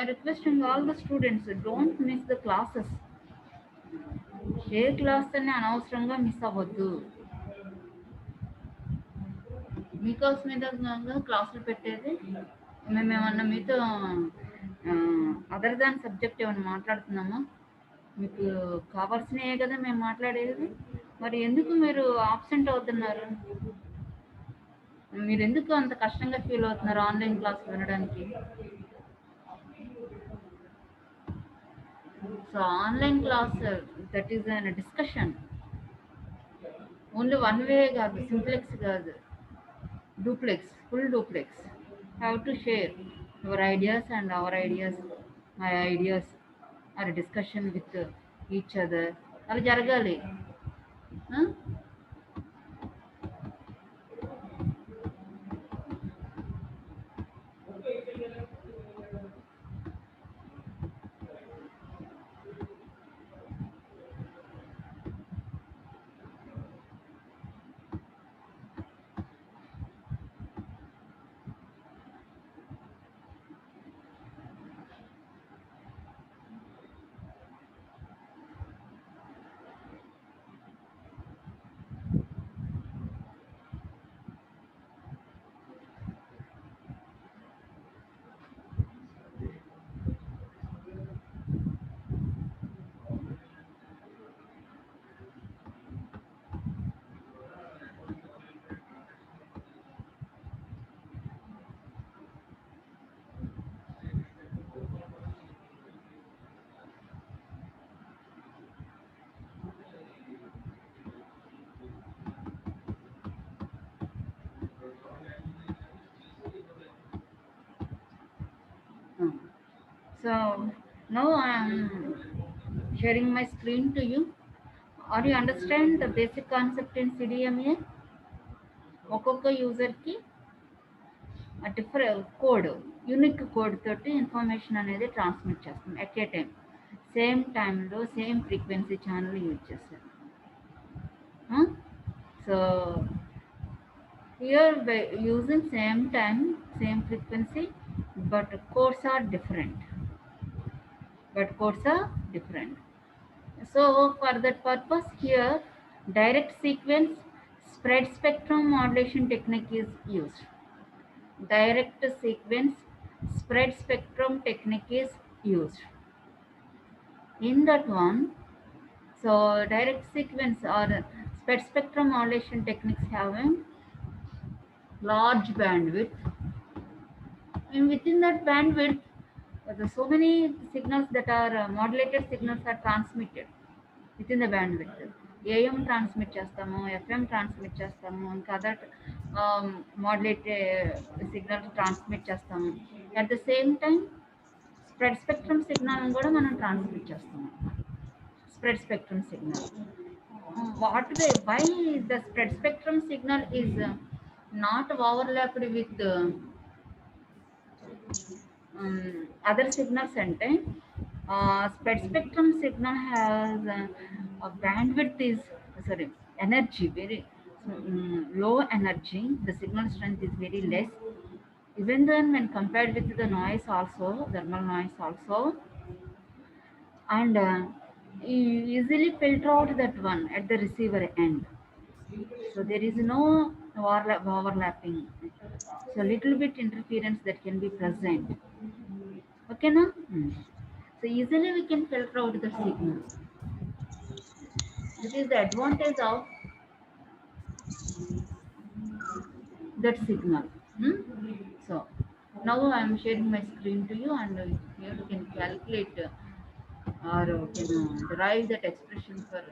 I requesting all the students, don't miss the classes. A class అని అనవసరంగా miss అవ్వద్దు. మీకోసమే కదా క్లాసులు పెట్టేది. మేమేమన్నా మీతో అదర్ దాన్ సబ్జెక్ట్ ఏమన్నా మాట్లాడుతున్నామా? మీకు కావాల్సినయే కదా మేము మాట్లాడేది. మరి ఎందుకు మీరు ఆబ్సెంట్ అవుతున్నారు? మీరెందుకు అంత కష్టంగా ఫీల్ అవుతున్నారు ఆన్లైన్ క్లాస్ వినడానికి? So online class that is an discussion. Only one way కాదు, సింప్లెక్స్ కాదు, duplex, full duplex. Have to share your ideas and our ideas, my ideas are discussion with each other. అలా జరగాలి. So now I am sharing my screen to you. Are you understand the basic concept in CDMA? ఒక్కొక్క యూజర్కి different code, unique code తోటి information అనేది transmit చేస్తాం at a time. Same టైంలో same frequency channel use చేస్తారు. So here by using same time, same frequency, but codes are different. So for that purpose here, direct sequence spread spectrum modulation technique is used. Direct sequence spread spectrum technique is used. In that one, so direct sequence or spread spectrum modulation techniques having large bandwidth, and within that bandwidth, so many signals that are modulated signals are transmitted within the bandwidth. AM transmit చేస్తాము, FM transmit చేస్తాము, ఇంకా other modulated signals transmit చేస్తాము. At the same time spread spectrum signal కూడా మనం transmit చేస్తాము. Spread spectrum signal, what way, why the spread spectrum signal is not overlapped with other signals అంటే spread spectrum signal has a bandwidth is energy very low energy. The signal strength is very less, even then when compared with the noise also, thermal noise also, and easily filter out that one at the receiver end. So there is no overlapping, so little bit interference that can be present. Okay na? So easily we can filter out the signal. This is the advantage of that signal. So now I am sharing my screen to you, and here you can calculate or can derive that expression for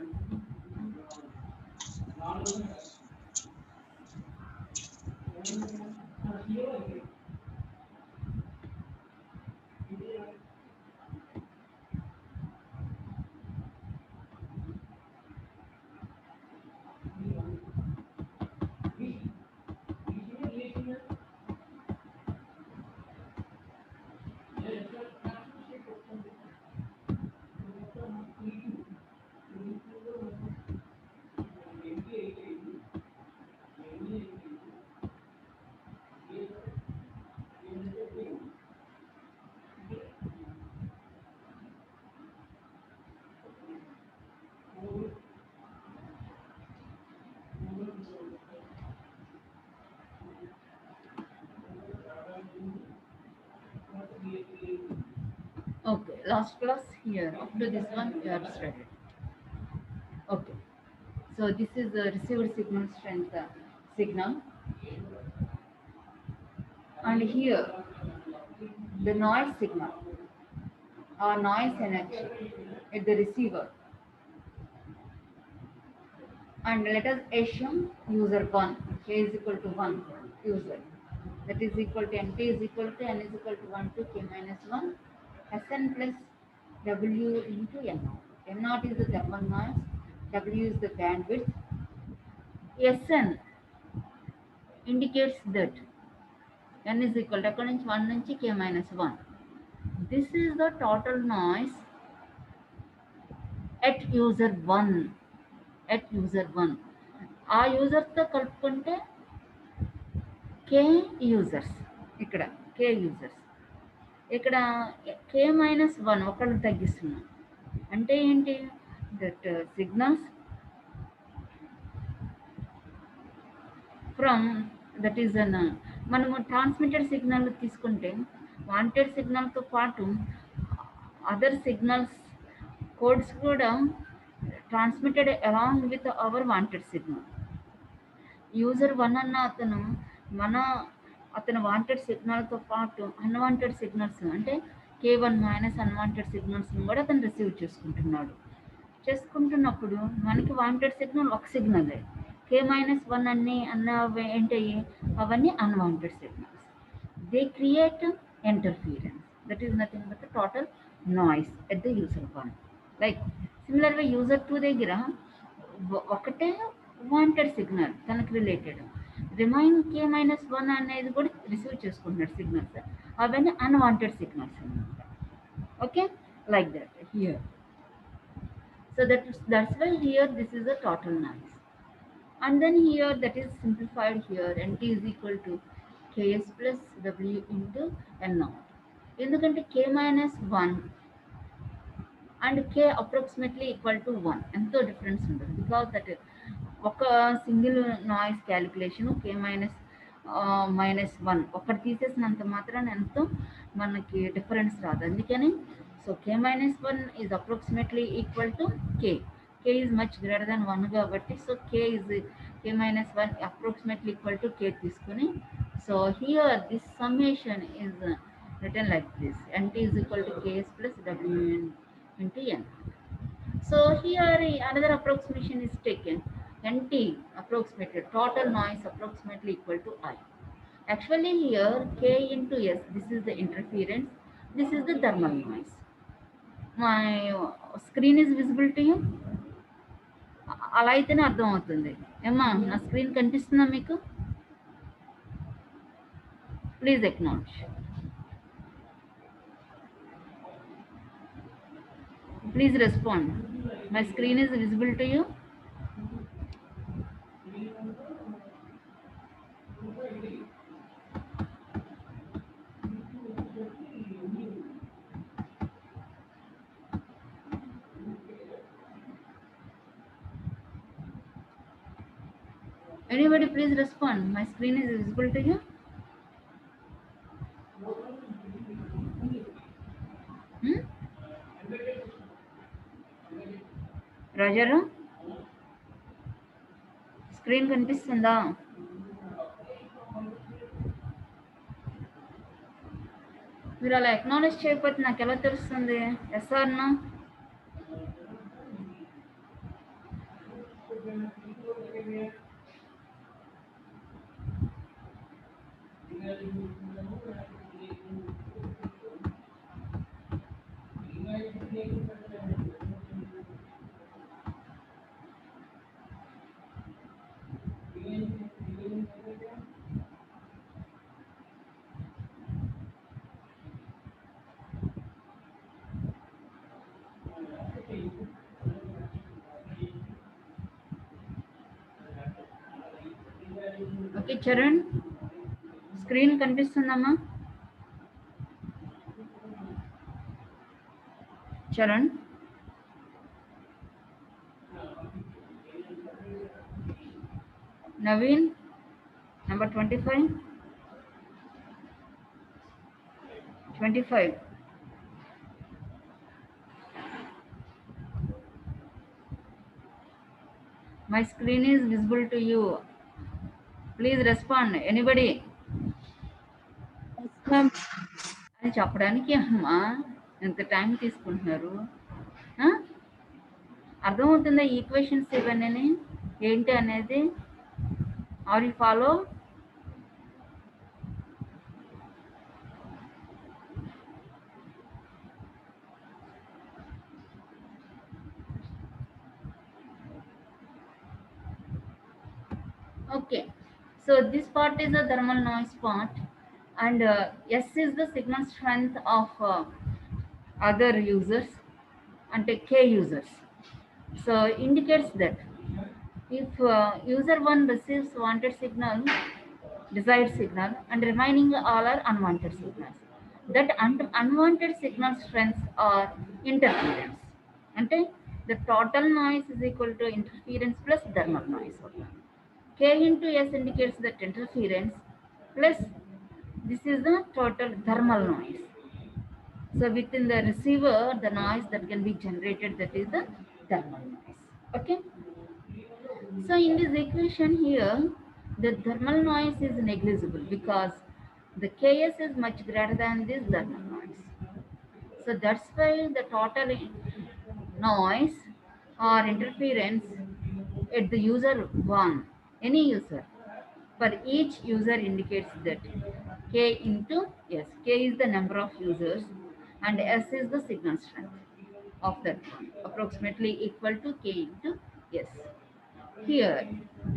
last class here. Up to this one you have studied. Okay. So this is the received signal strength signal, and here the noise signal or noise energy at the receiver. And let us assume user 1, k is equal to 1 user. That is equal to nt is equal to n is equal to 1 to k minus 1 Sn plus w into n naught. N naught is the thermal noise, w is the bandwidth. Sn indicates that n is equal to 1 నుంచి k minus 1. This is the total noise at user 1. At user 1. ఆ యూజర్తో కలుపుకుంటే కే users, ఇక్కడ కే users, ఇక్కడ కే minus 1 ఒకళ్ళు తగ్గిస్తున్నాం. అంటే ఏంటి? That signals from that is అన్ మనము transmitted signal తీసుకుంటే వాంటెడ్ సిగ్నల్తో పాటు అదర్ సిగ్నల్స్ కోడ్స్ కూడా transmitted along with our wanted signal. User 1 అన్న అతను వాంటెడ్ సిగ్నల్తో పాటు అన్వాంటెడ్ సిగ్నల్స్ అంటే k1 మైనస్ అన్వాంటెడ్ సిగ్నల్స్ని కూడా అతను రిసీవ్ చేసుకుంటున్నప్పుడు మనకి వాంటెడ్ సిగ్నల్ ఒక సిగ్నలే, k మైనస్ 1 అన్నవి ఏంటయ్యి అవన్నీ unwanted signals. They create interference. That is nothing but the total noise at the user 1. Like సిమిలర్గా యూజర్ 2 దగ్గర ఒకటే వాంటెడ్ సిగ్నల్ తనకు రిలేటెడ్, రిమైన్ k మైనస్ 1 అనేది కూడా రిసీవ్ చేసుకుంటున్నాడు సిగ్నల్స్, అవన్నీ అన్వాంటెడ్ సిగ్నల్స్ అనమాట. Okay, like that here. So that's why here this is a total noise. And then here that is simplified here, nt is equal to ks plus w into n naught. ఎందుకంటే k minus 1 and k approximately equal to 1 ఎంతో difference ఉంటుంది. Because that ఒక single noise calculation k -1 ఒకటి తీసేసినంత మాత్రాన ఎంతో మనకి difference రాదు. అందుకని so k -1 is approximately equal to k. k is much greater than 1 కాబట్టి so k -1 approximately equal to k తీసుకుని, so here this summation is return like this, nt is equal to ks plus w into n. So here another approximation is taken. Nt approximated total noise approximately equal to I. Actually here k into s, this is the interference, this is the thermal noise. My screen is visible to you? అలా అయితేనే అర్థం అవుతుంది. ఏమ్మా నా screen కనిపిస్తుందా మీకు? Please acknowledge. Please respond. My screen is visible to you? Anybody please respond. My screen is visible to you? రాజారా screen కనిపిస్తుందా? మీరు అలా ఎక్నాలెడ్జ్ చేయకపోతే నాకు ఎలా తెలుస్తుంది? Yes or no? Okay Charan, screen కనిపిస్తుందమ్మా? Charan, Naveen number 25. My screen is visible to you. Please respond. Anybody? Ma'am, అని చెప్పడానికి అమ్మా ఎంత టైం తీసుకుంటున్నారు? ఆ? అర్థమవుతుందా ఈక్వేషన్స్ ఇవన్నీ ఏంటి అనేది? Are you follow? Okay, so this part is the thermal noise part, and S is the signal strength of other users and K users. So indicates that if user 1 receives wanted signal, desired signal, and remaining all are unwanted signals, that unwanted signal strengths are interference. అంటే the total noise is equal to interference plus thermal noise. K into S indicates that interference plus this is the total thermal noise. So within the receiver, the noise that can be generated, that is the thermal noise. Okay. So in this equation here, the thermal noise is negligible because the Ks is much greater than this thermal noise. So that's why the total noise or interference at the user 1, any user, for each user indicates that K into S. K is the number of users and S is the signal strength of that one, approximately equal to K into S. Here,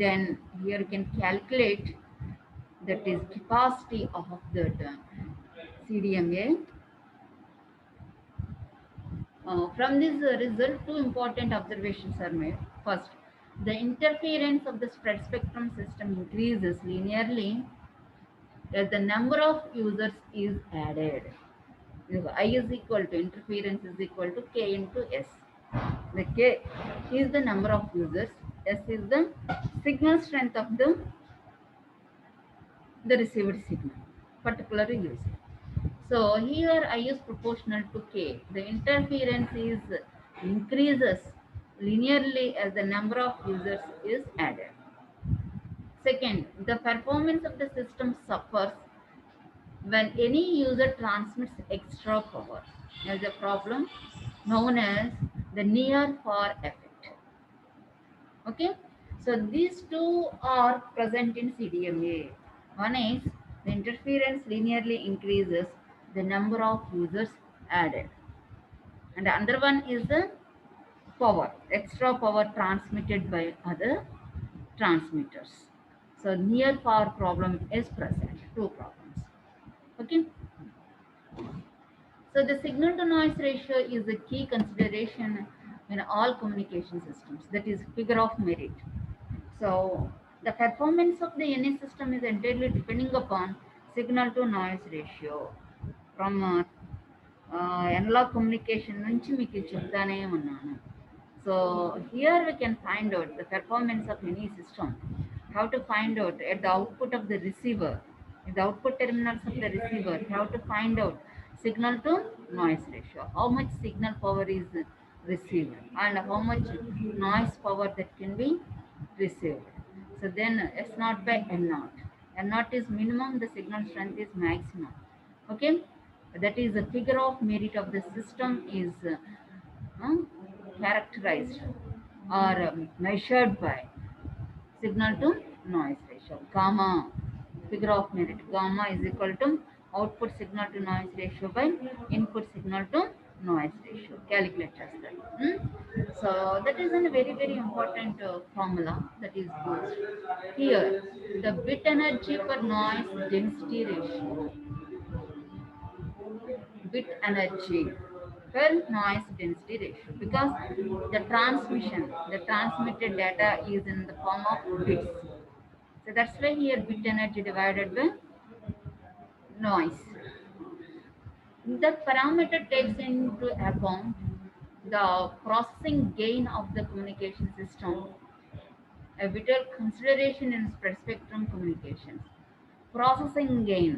then here you can calculate that is capacity of the CDMA. From this result, two important observations are made. First, the interference of the spread spectrum system increases linearly as the number of users is added. If I is equal to interference is equal to K into S. The K is the number of users, S is the signal strength of the received signal, particular user. So here I is proportional to K. The interference is increases linearly as the number of users is added. Second, the performance of the system suffers when any user transmits extra power. There is a problem known as the near far effect. Okay, so these two are present in CDMA. One is the interference linearly increases the number of users added, and the other one is the power, extra power transmitted by other transmitters. So near far problem is present, two problems. Okay, so the signal to noise ratio is a key consideration in all communication systems, that is figure of merit. So the performance of the NA system is entirely depending upon signal to noise ratio. From analog communication నుంచి మీకు చెప్తానే ఉన్నాను. So here we can find out the performance of any system. How to find out at the output of the receiver, in the output terminals of the receiver, how to find out signal to noise ratio, how much signal power is received and how much noise power that can be received. So then S naught by N naught. N naught is minimum, the signal strength is maximum. Okay, that is the figure of merit of the system is characterized or measured by signal to noise ratio, gamma, figure of merit. Gamma is equal to output signal to noise ratio by input signal to noise ratio. Calculate చేస్తారు. So that is a very very important formula that is used here. The bit energy per noise density ratio, bit energy per noise density ratio, because the transmitted data is in the form of bits. So that's why here bit energy divided by noise. The parameter takes into account the processing gain of the communication system, a vital consideration in spread spectrum communications. Processing gain,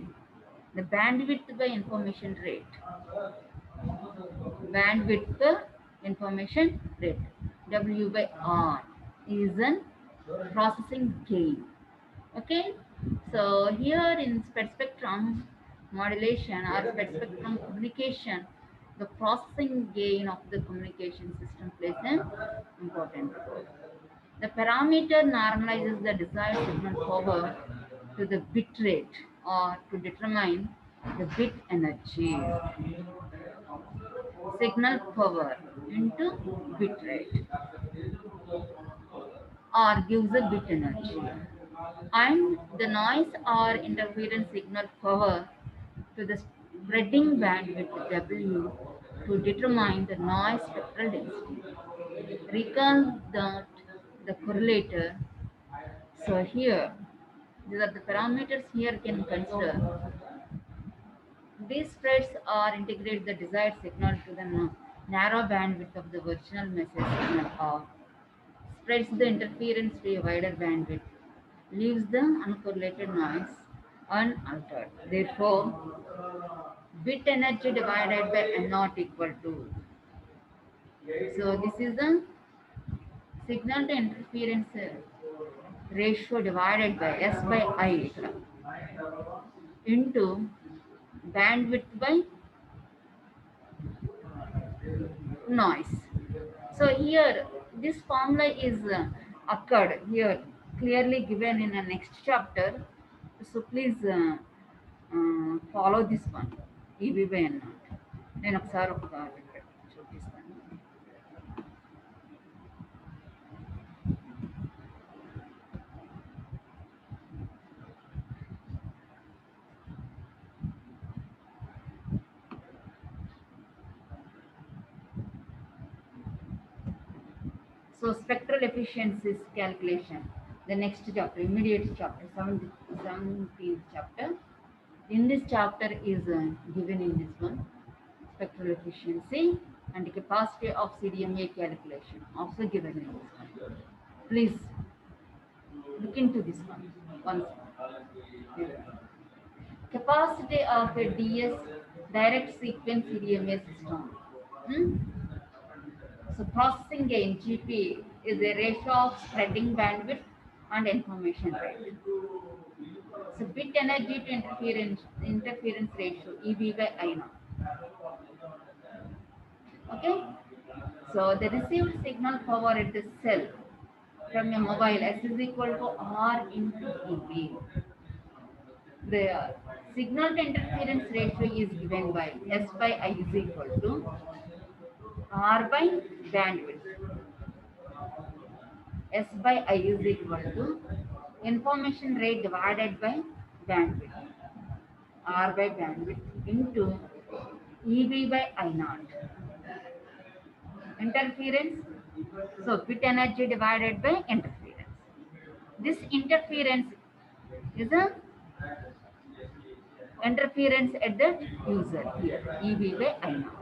the bandwidth by information rate, bandwidth per information rate, W by R. is an processing gain. Okay, so here in spectrum modulation or spectrum communication, the processing gain of the communication system plays an important role. The parameter normalizes the desired signal power to the bit rate or to determine the bit energy. Signal power into bit rate or gives a bit energy. And the noise or interference signal power to the spreading bandwidth W to determine the noise spectral density. Recall that the correlator. So here, these are the parameters here can consider. These spreads are integrate the desired signal to the narrow bandwidth of the original message signal or spreads the interference to a wider bandwidth, leaves the uncorrelated noise unaltered. Therefore, bit energy divided by N naught equal to. So this is the signal to interference ratio divided by S by I into bandwidth by noise. So here this formula is occurred here clearly given in the next chapter. So please follow this one. EV by N naught. నేను ఒకసారి ఒక చూపిస్తాను. So spectral efficiencies calculation, the next chapter, immediate chapter, 17th chapter. In this chapter is given in this one, spectral efficiency and capacity of CDMA calculation, also given in this one. Please look into this one once. Capacity of a DS direct sequence CDMA system. Hmm? So processing gain GP is a ratio of spreading bandwidth and information rate. So bit energy to interference ratio EB by I naught. Okay. So the received signal power at the cell from a mobile S is equal to R into EB. The signal to interference ratio is given by S by I is equal to R by bandwidth. S by I is equal to information rate divided by bandwidth. R by bandwidth into EB by I naught. Interference, so bit energy divided by interference. This interference is a interference at the user here, EB by I naught.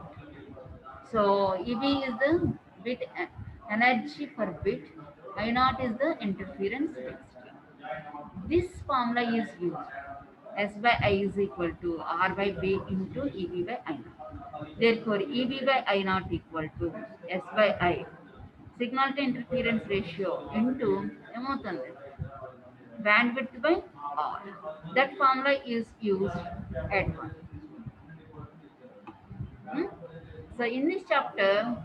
So EB is the bit energy per bit, I naught is the interference density. This formula is used. S by I is equal to R by B into EB by I naught. Therefore, EB by I naught equal to S by I. Signal to interference ratio into bandwidth by R. That formula is used at one. Hmm? So in this chapter,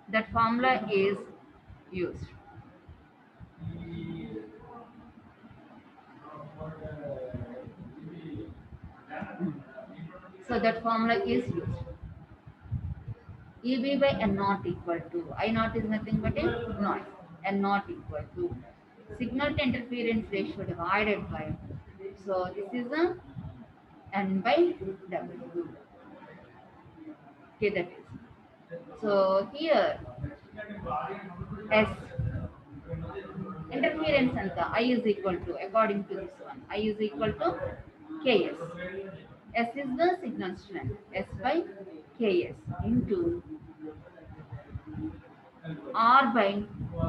that formula is used. So that formula is used. EB by N naught equal to, I naught is nothing but a noise, N naught equal to signal to interference ratio divided by, so this is a N by W. Okay, that is. So here S interference anta I is equal to, according to this one, I is equal to Ks. S is the signal strength, S by Ks into R by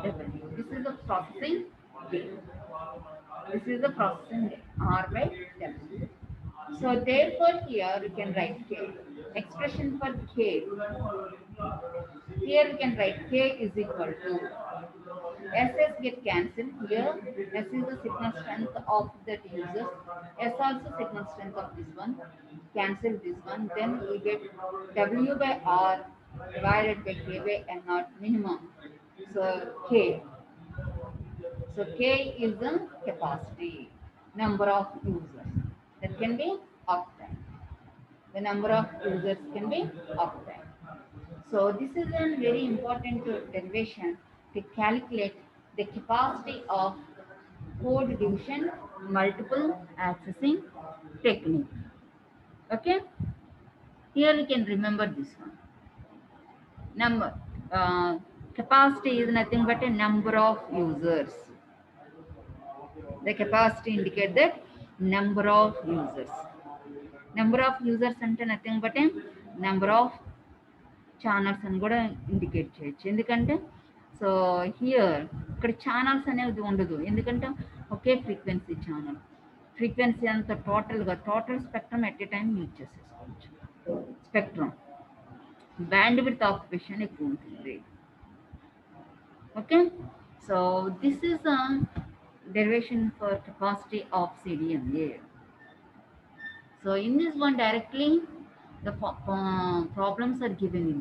W. This is the processing gain. This is the processing gain, R by W. So therefore here you can write K. expression for k, here we can write k is equal to SS get cancelled. Here S is the signal strength of that user. S also signal strength of this one. Cancel this one. Then we get W by R divided by K by N naught minimum. So K. So K is the capacity, number of users. That can be uptime. The number of users can be uptime. So this is a very important derivation to calculate the capacity of code division multiple accessing technique. Okay, here we can remember this one. Number capacity is nothing but a number of users. The capacity indicate that number of users. Number of users అంటే nothing but a number of channels అని కూడా indicate చేయొచ్చు. ఎందుకంటే so here ఇక్కడ channels అనేది ఉండదు, ఎందుకంటే ఒకే frequency channel. Frequency అంతా total spectrum at a time use చేసేసుకోవచ్చు. స్పెక్ట్రమ్ బ్యాండ్ విడ్త్ ఆక్యుపేషన్ ఎక్కువ ఉంటుంది. Okay, so this is derivation for capacity of CDMA. So in this one directly the problems are given in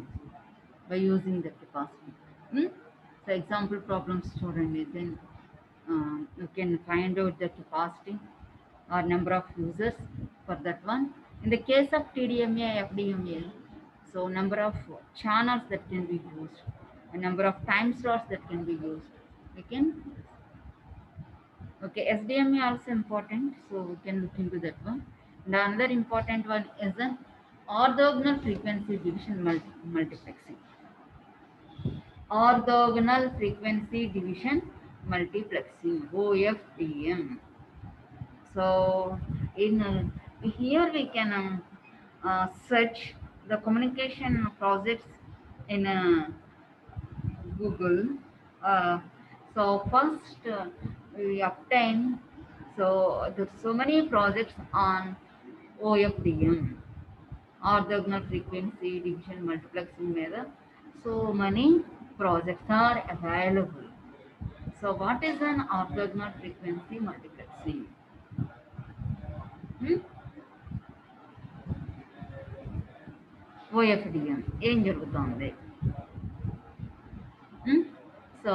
by using the capacity. So example problems student, then you can find out the capacity or number of users for that one. In the case of TDMA, FDMA, so number of channels that can be used, a number of time slots that can be used. We can, okay, SDMA also important, so we can look into that one. And another important one is the orthogonal frequency division multiplexing. Orthogonal frequency division multiplexing, OFDM. So in here we can search the communication projects in Google. So first we obtain, so there's so many projects on OFDM, orthogonal frequency division multiplexing method. So many projects are available. So what is an orthogonal frequency multiplexing? OFDM ఏం జరుగుతుంది? So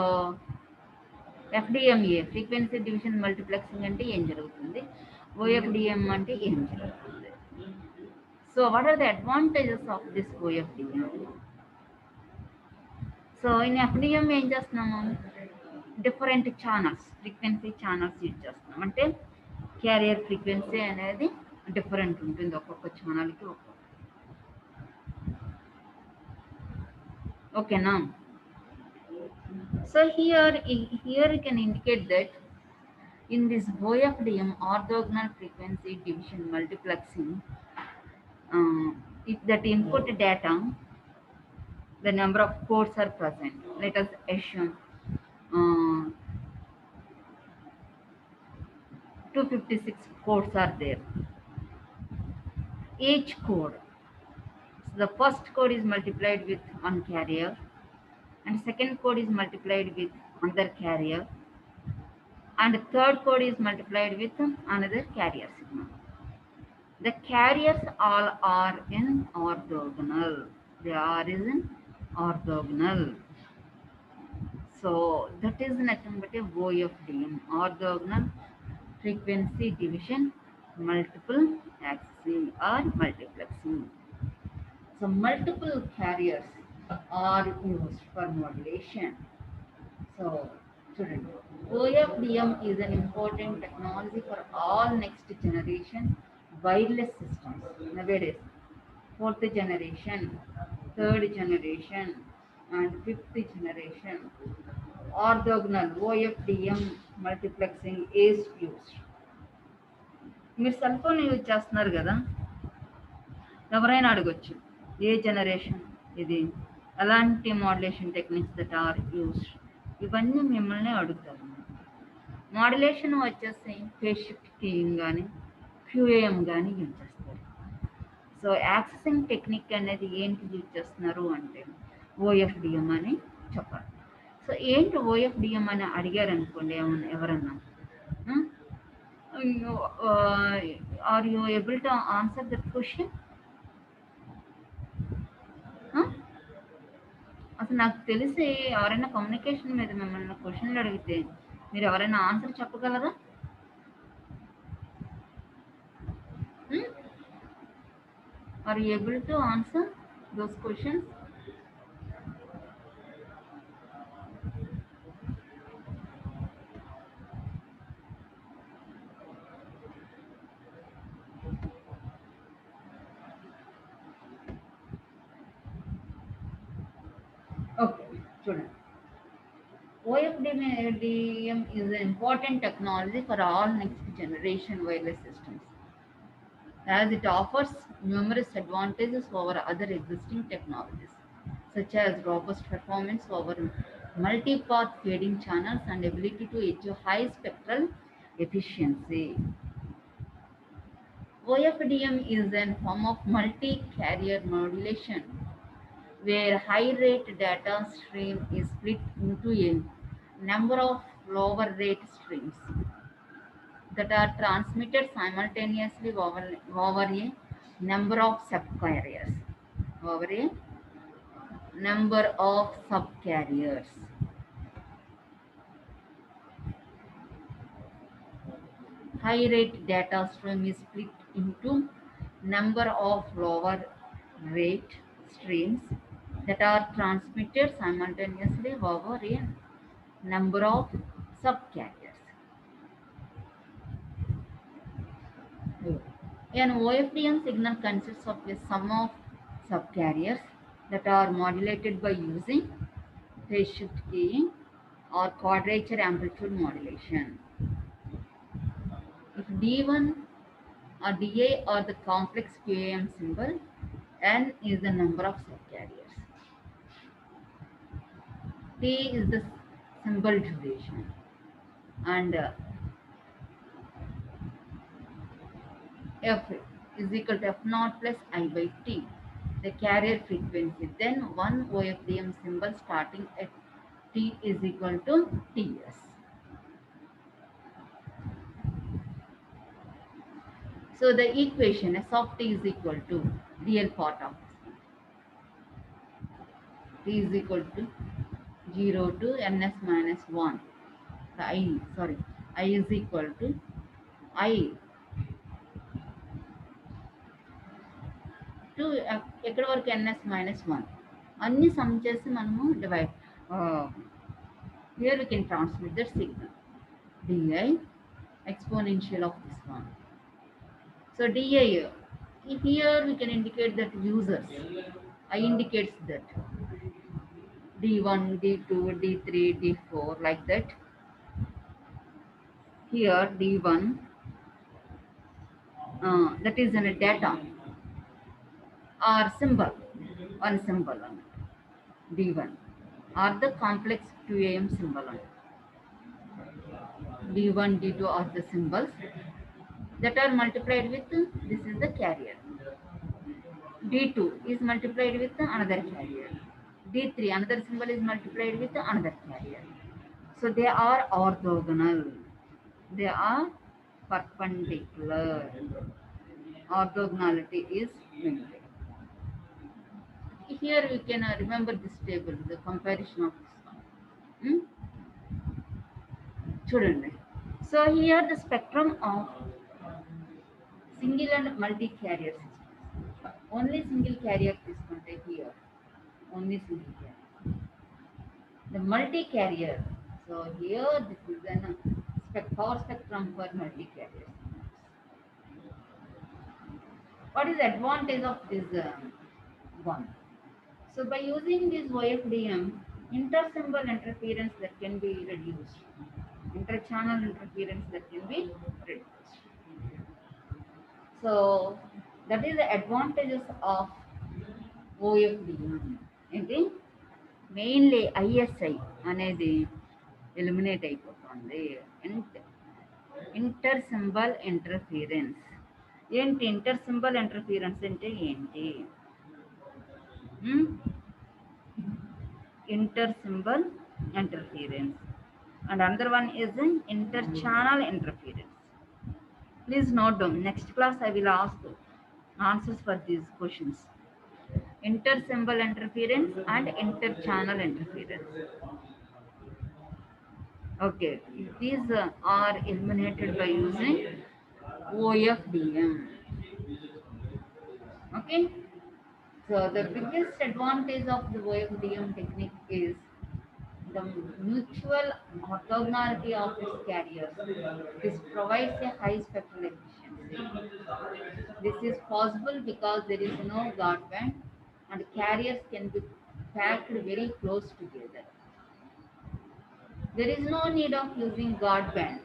FDMA frequency division multiplexing అంటే ఏం జరుగుతుంది, OFDM అంటే ఏం జరుగుతుంది? So what are the advantages of this OFDM? So in FDM ఏం చేస్తున్నాము, different channels, frequency channels use చేస్తున్నాం. అంటే క్యారియర్ ఫ్రీక్వెన్సీ అనేది డిఫరెంట్ ఉంటుంది ఒక్కొక్క ఛానల్కి ఒక్కొక్క. ఓకేనా? So here you can indicate that in this OFDM, orthogonal frequency division multiplexing, if that input data, the number of codes are present. Let us assume 256 codes are there. Each code, so the first code is multiplied with one carrier, and second code is multiplied with another carrier, and third code is multiplied with another carrier signal. The carriers all are in orthogonal. They are in orthogonal. So that is nothing but a OFDM, orthogonal frequency division multiple accessing or multiplexing. So multiple carriers are used for modulation. So student, OFDM is an important technology for all next generation wireless systems nowadays. 4th generation, 3rd generation and 5th generation, orthogonal OFDM multiplexing is used. మీరు cell phone use చేస్తున్నారు కదా, ఎవరైనా అడగొచ్చు ఏ generation ఇది, ఎలాంటి modulation techniques that are used, ఇవన్నీ మిమ్మల్ని అడుగుతారు. మాడ్యులేషన్ వచ్చేసి ఫేస్ షిఫ్ట్ కీయింగ్ కానీ QAM కానీ యూజ్ చేస్తారు. సో యాక్సెసింగ్ టెక్నిక్ అనేది ఏంటి యూజ్ చేస్తున్నారు అంటే ఓఎఫ్డిఎం అని చెప్పాలి. సో ఏంటి ఓఎఫ్డిఎం అని అడిగారు అనుకోండి ఎవరన్నా, are you able to answer that question? అసలు నాకు తెలిసి ఎవరైనా కమ్యూనికేషన్ మీద మిమ్మల్ని క్వశ్చన్లు అడిగితే మీరు ఎవరైనా ఆన్సర్ చెప్పగలరా? Are you able to answer those questions? Okay, చూడండి. OFDM is an important technology for all next generation wireless systems, as it offers numerous advantages over other existing technologies, such as robust performance over multi-path fading channels and ability to achieve high spectral efficiency. OFDM is a form of multi-carrier modulation where high-rate data stream is split into a number of lower-rate streams that are transmitted simultaneously over a number of subcarriers. Over a number of subcarriers. High-rate data stream is split into number of lower-rate streams that are transmitted simultaneously over a number of subcarriers. An OFDM signal consists of a sum of subcarriers that are modulated by using phase shift keying or quadrature amplitude modulation. If D1 or DA are the complex QAM symbol, N is the number of subcarriers. T is the symbol duration, and F is equal to F naught plus I by T, the carrier frequency. Then one OFDM symbol starting at T is equal to TS. So the equation S of T is equal to real part of this one. T is equal to 0 to ns minus 1. I is equal to I to ఎక్కడి వరకు ns minus 1 అన్ని some చేసి మనము divide. Here we can transmit the signal di exponential of this one. So di here we can indicate that users. I indicates that D1, D2, D3, D4 like that. Here D1 that is in a data or symbol, one symbol on it. D1 or the complex QAM symbol on it. D1, D2 are the symbols that are multiplied with, this is the carrier. D2 is multiplied with another carrier. D3, another symbol is multiplied with another carrier. So they are orthogonal. They are perpendicular. Orthogonality is maintained. Here we can remember this table, the comparison of this one. Children. So here the spectrum of single and multi-carrier systems. Only single carrier is contained here. Only single carrier. The multi-carrier. So here this is an power spectrum for multi-carrier. What is the advantage of this one? So by using this OFDM, inter-symbol interference that can be reduced. Inter-channel interference that can be reduced. So that is the advantages of OFDM. Again, mainly ISI అనేది eliminate అయిపోతుంది. Inter symbol interference ఏంటి inter symbol interference అంటే ఏంటి? Inter symbol interference, and another one is an inter-channel interference. Please note down. Next class I will ask answers for these questions. Inter-symbol interference and inter-channel interference. Okay, these are eliminated by using OFDM. Okay, so the biggest advantage of the OFDM technique is the mutual orthogonality of its carriers. This provides a high spectral efficiency. This is possible because there is no guard band and carriers can be packed very close together. There is no need of using guard band.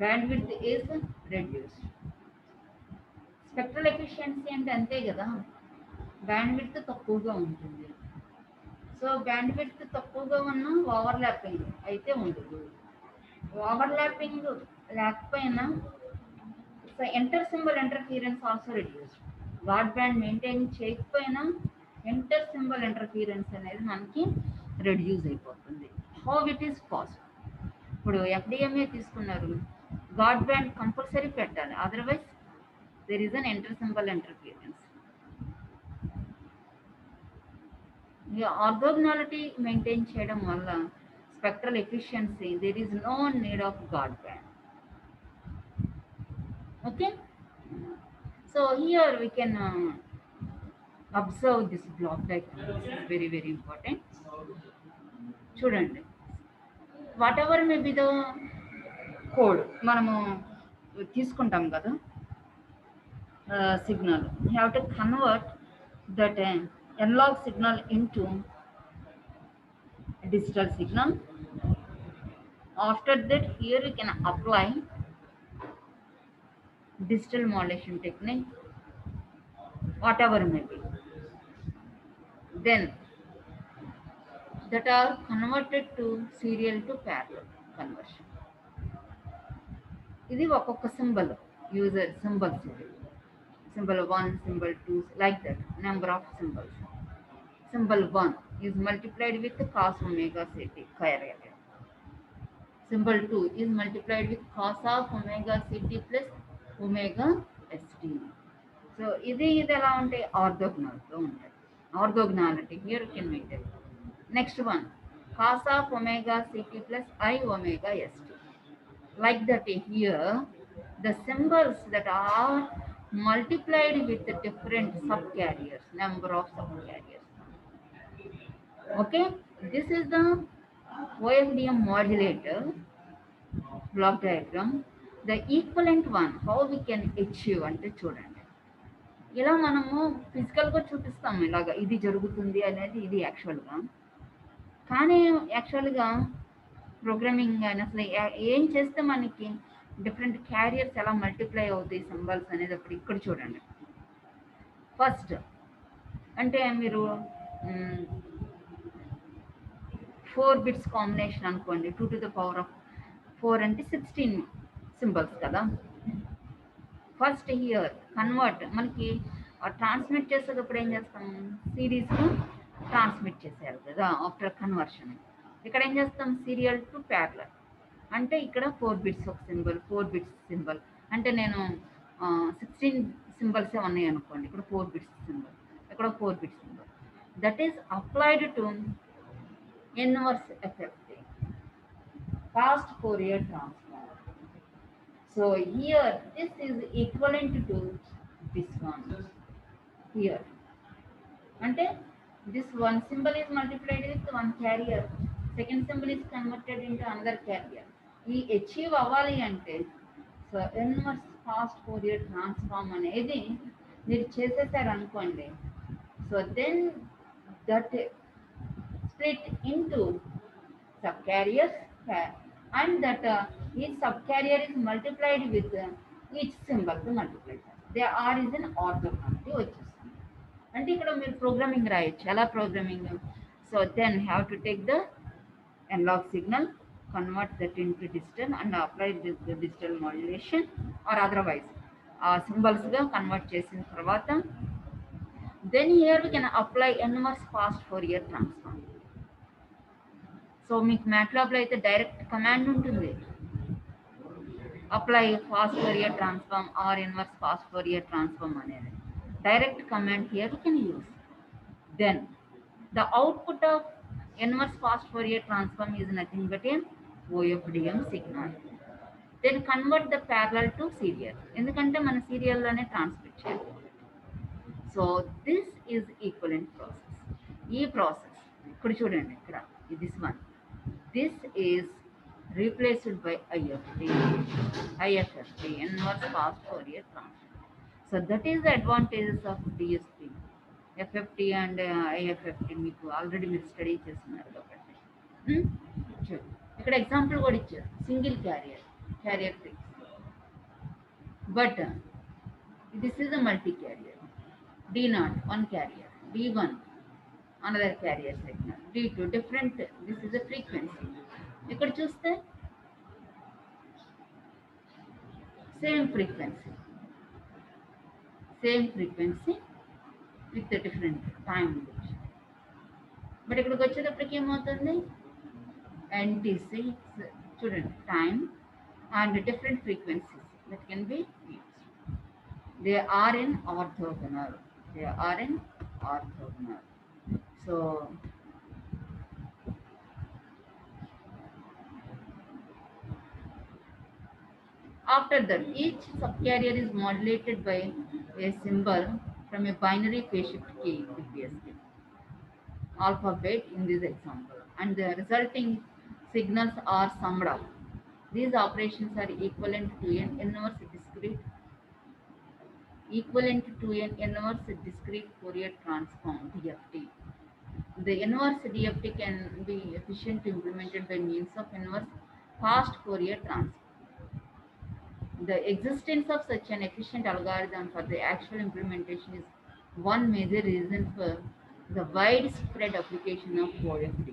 Bandwidth is reduced. Spectral efficiency అంటే అంతే కదా, bandwidth తక్కువగా ఉంటుంది. So bandwidth తక్కువగా ఉన్న overlapping అయితే ఉండదు. Overlapping లేకపోయినా so inter symbol interference also reduced. Guard band maintain చేయకపోయినా ఇంటర్ సింబల్ ఇంటర్ఫియరెన్స్ అనేది మనకి రెడ్యూస్ అయిపోతుంది. How it is possible? ఇప్పుడు ఎఫ్డిఎంఏ తీసుకున్నారు, గాడ్ బ్యాండ్ కంపల్సరీ పెట్టాలి, otherwise there is an inter symbol interference. Orthogonality maintain చేయడం వల్ల spectral efficiency, there is no need of guard band. Okay, so here we can observe this block diagram. This is very very important. చూడండి, whatever may be the code మనము తీసుకుంటాం కదా signal, you have to convert that analog signal into digital signal. After that here you can apply digital modulation technique, whatever may be, then that are converted to serial to parallel conversion. ఇది ఒక్కొక్క symbol user symbols, symbol 1, symbol 2, like that number of symbols. Symbol 1 is multiplied with cos omega ct carrier. Symbol 2 is multiplied with cos of omega ct plus omega st. So ఇది ఎలా ఉంటాయి, ఆర్థోగనల్తో ఉంటాయి. Orthogonality here can maintain. Next one cos of omega ct plus i omega st. Like that here the symbols that are multiplied with different subcarriers, number of subcarriers. Okay, this is the OFDM modulator block diagram. The equivalent one, how we can achieve అంటే చూడండి, ఇలా మనము ఫిజికల్గా చూపిస్తాము, ఇలాగా ఇది జరుగుతుంది అనేది ఇది యాక్చువల్గా. కానీ యాక్చువల్గా ప్రోగ్రామింగ్ అని అసలు ఏం చేస్తే మనకి డిఫరెంట్ క్యారియర్స్ ఎలా మల్టిప్లై అవుతాయి సింబల్స్ అనేది అప్పుడు ఇక్కడ చూడండి. ఫస్ట్ అంటే మీరు 4 బిట్స్ కాంబినేషన్ అనుకోండి, 2 to the power of 4 అంటే 16 సింబల్స్ కదా. ఫస్ట్ హియర్ కన్వర్ట్ మనకి ట్రాన్స్మిట్ చేసేటప్పుడు ఏం చేస్తాం, సిరీస్లో ట్రాన్స్మిట్ చేసేయాలి కదా ఆఫ్టర్ కన్వర్షన్. ఇక్కడ ఏం చేస్తాం, సీరియల్ టు ప్యారలల్ అంటే ఇక్కడ 4 బిట్స్ ఒక సింబల్, 4 బిట్స్ సింబల్ అంటే నేను 16 సింబల్సే ఉన్నాయి అనుకోండి, ఇక్కడ 4 బిట్స్ సింబల్, ఇక్కడ 4 bits symbol. That is applied to inverse effect, fast Fourier transform. So here this is equivalent to this one here. Ante this one symbol is multiplied with one carrier, second symbol is converted into another carrier. ఈ achieve అవ్వాలి అంటే so inverse fast Fourier transform అనేది మీరు చేసేసారు అనుకోండి. So then that split into sub carriers and that each subcarrier is multiplied with each symbol to multiply. They are is an orthogonality వచ్చేస్తుంది. అంటే ఇక్కడ మీరు ప్రోగ్రామింగ్ రాయొచ్చు, ఎలా programming. So then have to take the analog signal, convert that into digital and apply the digital modulation, or otherwise సింబల్స్గా convert చేసిన తర్వాత then here we can apply inverse fast Fourier transform. So మీకు మ్యాట్లాబ్లో అయితే direct command ఉంటుంది, apply fast Fourier transform or inverse fast Fourier transform అనేది direct command here you can use. Then the output of inverse fast Fourier transform is nothing but a OFDM signal. Then convert the parallel to serial, ఎందుకంటే మన సీరియల్లోనే transmit చేయాలి. So this is equivalent process. ఈ process ఇక్కడ చూడండి, ఇక్కడ this one, this is replaced by IFFT inverse fast Fourier transform. So that is the advantages of DSP. FFT and IFFT మీకు already మీరు స్టడీ చేస్తున్నారు కాబట్టి. ఇక్కడ ఎగ్జాంపుల్ కూడా ఇచ్చారు, single carrier free, but this is a multi carrier. D0 one carrier, D1 another carrier signal, D2 different, this is a frequency. ఇక్కడ చూస్తే same frequency with different time. But ఇక్కడికి వచ్చేటప్పటికి ఏమవుతుంది, NTC చూడండి, time and different frequencies that can be used. They are in orthogonal. So after that, each subcarrier is modulated by a symbol from a binary phase shift key, BPSK, alphabet in this example, and the resulting signals are summed up. These operations are equivalent to an inverse discrete Fourier transform, DFT. The inverse DFT can be efficiently implemented by means of inverse fast Fourier transform. The existence of such an efficient algorithm for the actual implementation is one major reason for the widespread application of OFD.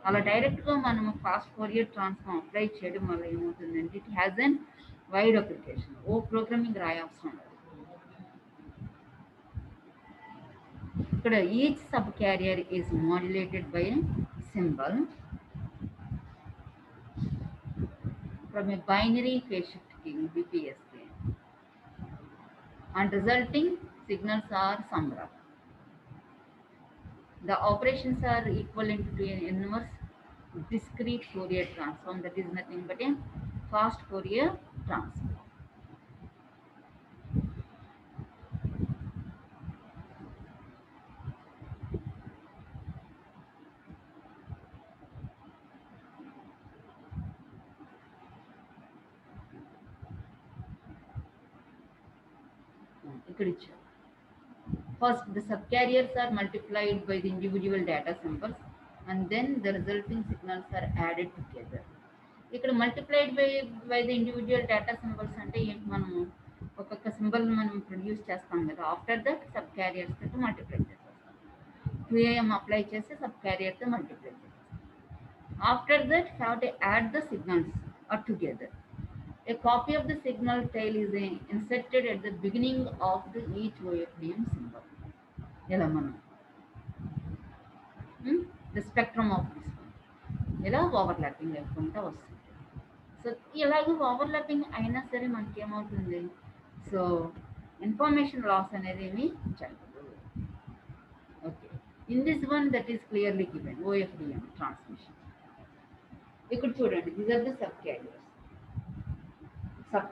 అలా డైరెక్ట్గా మనము fast Fourier transform apply చేయడం వల్ల ఏమవుతుందంటే it has an wide application. Programming రాయవసరం లేదు. ఇక్కడ each sub carrier is modulated by symbol from a binary phase shift key, BPSK, and resulting signals are summed up. The operations are equivalent to an inverse discrete Fourier transform, that is nothing but a fast Fourier transform. First, the subcarriers are multiplied by the individual data symbols and then the resulting signals are added together. ఇక్కడ multiplied by the individual data symbols అంటే మనము ఒక్కొక్క symbol మనం produce చేస్తాం కదా, after that sub carriers తోటి multiply చేసేస్తాం. 2am apply చేసి సబ్ క్యారియర్తో మల్టిప్లై చేసేస్తాం. After that have to add the signals are together. A copy of the signal tail is inserted at the beginning of each OFDM symbol. ఎలా మనం the spectrum of this one ఇలా overlapping లేకుండా వస్తుంది. So ఇలాగే overlapping అయినా సరే మనకి ఏమవుతుంది, సో ఇన్ఫర్మేషన్ లాస్ అనేది ఏమి జరగదు. Okay, in this one that is clearly given OFDM transmission. ఇక్కడ చూడండి, these are the sub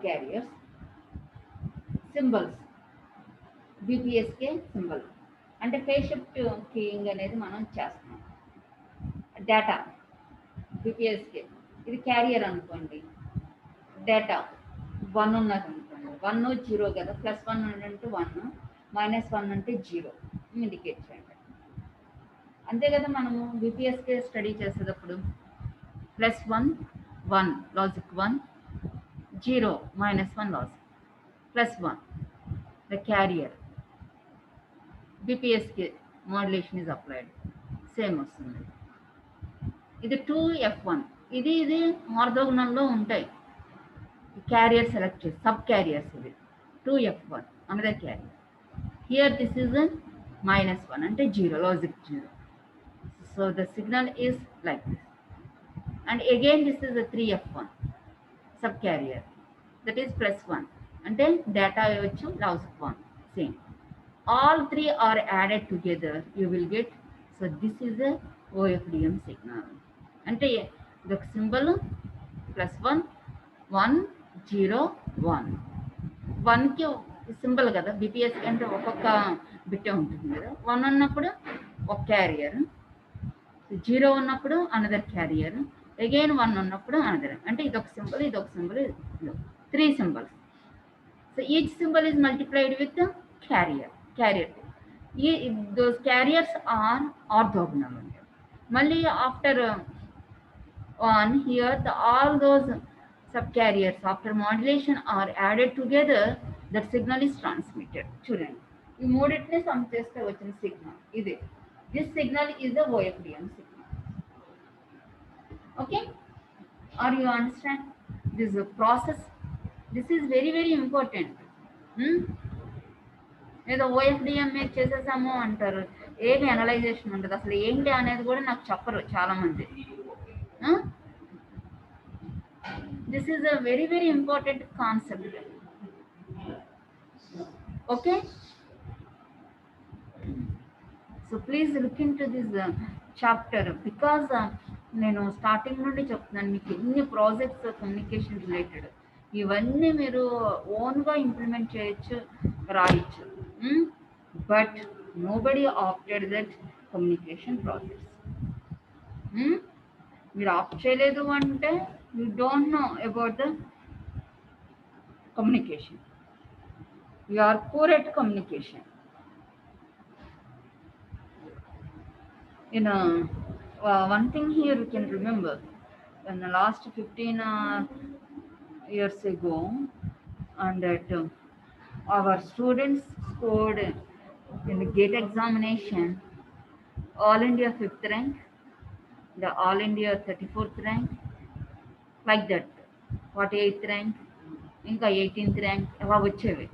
carriers symbols, BPSK symbol అంటే ఫేజ్ షిఫ్ట్ కీయింగ్ అనేది మనం చేస్తున్నాం. డేటా BPSK ఇది క్యారియర్ అనుకోండి, డేటా 1 ఉన్నది అనుకోండి, 1 0 కదా, +1 అంటే 1, -1 అంటే 0 ఇండికేట్ చేయండి. అంతే కదా, మనము BPSK స్టడీ చేసేటప్పుడు +1 1 logic 1, 0 -1 logic, +1 the carrier BPSK modulation is applied, same వస్తుంది. ఇది 2F1, ఇది ఆర్థోగోనల్లో ఉంటాయి. క్యారియర్ సెలెక్ట్ చేసి సబ్ క్యారియర్స్ ఇవి 2f1, another carrier. Here this is a -1 and 0, logic 0. So the signal is like this. And again this is a 3f1 subcarrier, that is +1, and then data వచ్చి logic 1, same. All three are added together, you will get, so this is a OFDM signal. అంటే the symbol +1 1 0 1, 1కి symbol కదా, BPS అంటే ఒక్కొక్క బిట్టే ఉంటుంది కదా. 1 ఉన్నప్పుడు ఒక క్యారియర్, 0 ఉన్నప్పుడు అనదర్ క్యారియర్, అగైన్ 1 ఉన్నప్పుడు అనదర్. అంటే ఇదొక సింబల్, ఇదొక symbol, 3 symbols. So each symbol is multiplied with carrier. those carriers are orthogonal. మళ్ళీ after 1 here all those subcarriers after modulation are added together, that signal is transmitted. చూడండి, ఈ మూడింటిని some చేస్తే వచ్చిన సిగ్నల్ ఇది. This signal is the OFDM signal. Okay, or you understand this process? This is very very important. ఏదో ఓఎఫ్డిఎం మీద చేసేసాము అంటారు, ఏమి అనలైజేషన్ ఉంటుంది, అసలు ఏంటి అనేది కూడా నాకు చెప్పరు చాలామంది. This is a very very important concept. Okay, so please look in to this chapter, because నేను స్టార్టింగ్ నుండి చెప్తున్నాను మీకు ఎన్ని ప్రాజెక్ట్స్ కమ్యూనికేషన్ రిలేటెడ్, ఇవన్నీ మీరు ఓన్గా ఇంప్లిమెంట్ చేయొచ్చు, రాయొచ్చు. But nobody opted that communication process. మీరు ఆప్ట్ చేయలేదు అంటే you don't know about the communication, you are poor at communication. One thing here you can remember, in the last 15 years ago, and that our students scored in the GATE examination all India 5th rank, the all India 34th rank, like that, 48th rank, ఇంకా 18th rank అలా వచ్చేవి.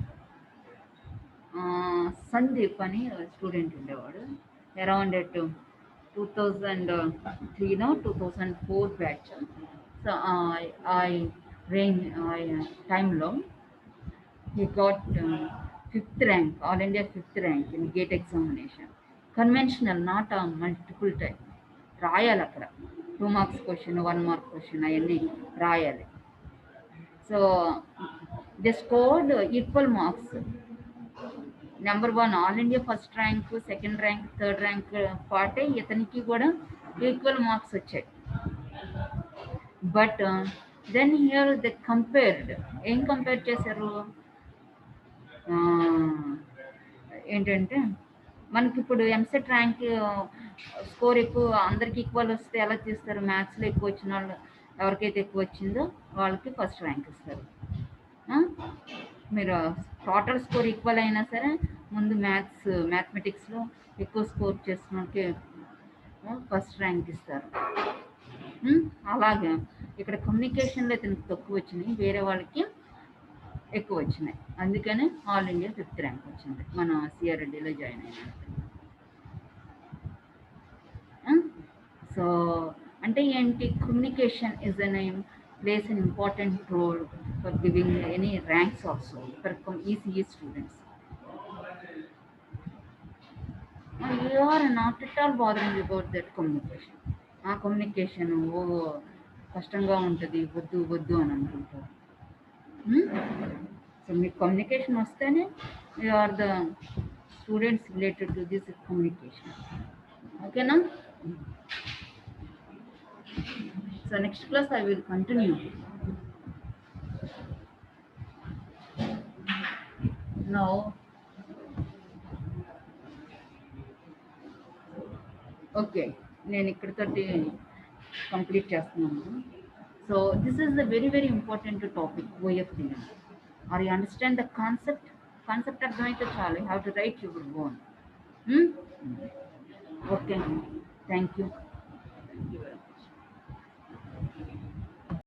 సందీప్ అని student ఉండేవాడు, around 2003 2004 batch. So ఆ టైంలో he got 5th rank, all India 5th rank in GATE examination. Conventional, not a multiple type. రాయాలి అక్కడ 2 marks question, 1 mark question అవన్నీ రాయాలి. So they scored equal marks. Number 1 all India first rank, second rank, third rank పాటే ఇతనికి కూడా equal marks వచ్చాయి. But then here they compared, ఏం compare చేశారు ఏంటంటే, మనకి ఇప్పుడు ఎంసెట్ ర్యాంక్ స్కోర్ ఎక్కువ అందరికి ఈక్వల్ వస్తే ఎలా తీస్తారు, మ్యాథ్స్లో ఎక్కువ వచ్చిన వాళ్ళు ఎవరికైతే ఎక్కువ వచ్చిందో వాళ్ళకి ఫస్ట్ ర్యాంక్ ఇస్తారు. మీరు టోటల్ స్కోర్ ఈక్వల్ అయినా సరే ముందు మ్యాథమెటిక్స్లో ఎక్కువ స్కోర్ చేసిన వాళ్ళకి ఫస్ట్ ర్యాంక్ ఇస్తారు. అలాగే ఇక్కడ కమ్యూనికేషన్లో ఇతనికి తక్కువ వచ్చినాయి, వేరే వాళ్ళకి ఎక్కువ వచ్చినాయి, అందుకనే ఆల్ ఇండియా 5th ర్యాంక్ వచ్చింది మన సిఆర్ రెడ్డిలో జాయిన్ అయినా. సో అంటే ఏంటి, communication is plays an important role for giving any ranks also for ECE students. You are not at all bothering about that communication. ఆ కమ్యూనికేషన్ కష్టంగా ఉంటుంది, వద్దు వద్దు అని అనుకుంటారు. సో మీకు కమ్యూనికేషన్ వస్తేనే you are the students related to this communication. ఓకేనా? So next class I will continue. Now okay, నేను ఇక్కడితోటి కంప్లీట్ చేస్తున్నాను. So this is the very very important topic, OFDM. Or you understand the concept? Concept అర్థమైతే చాలు, you have to write your own. Okay, thank you.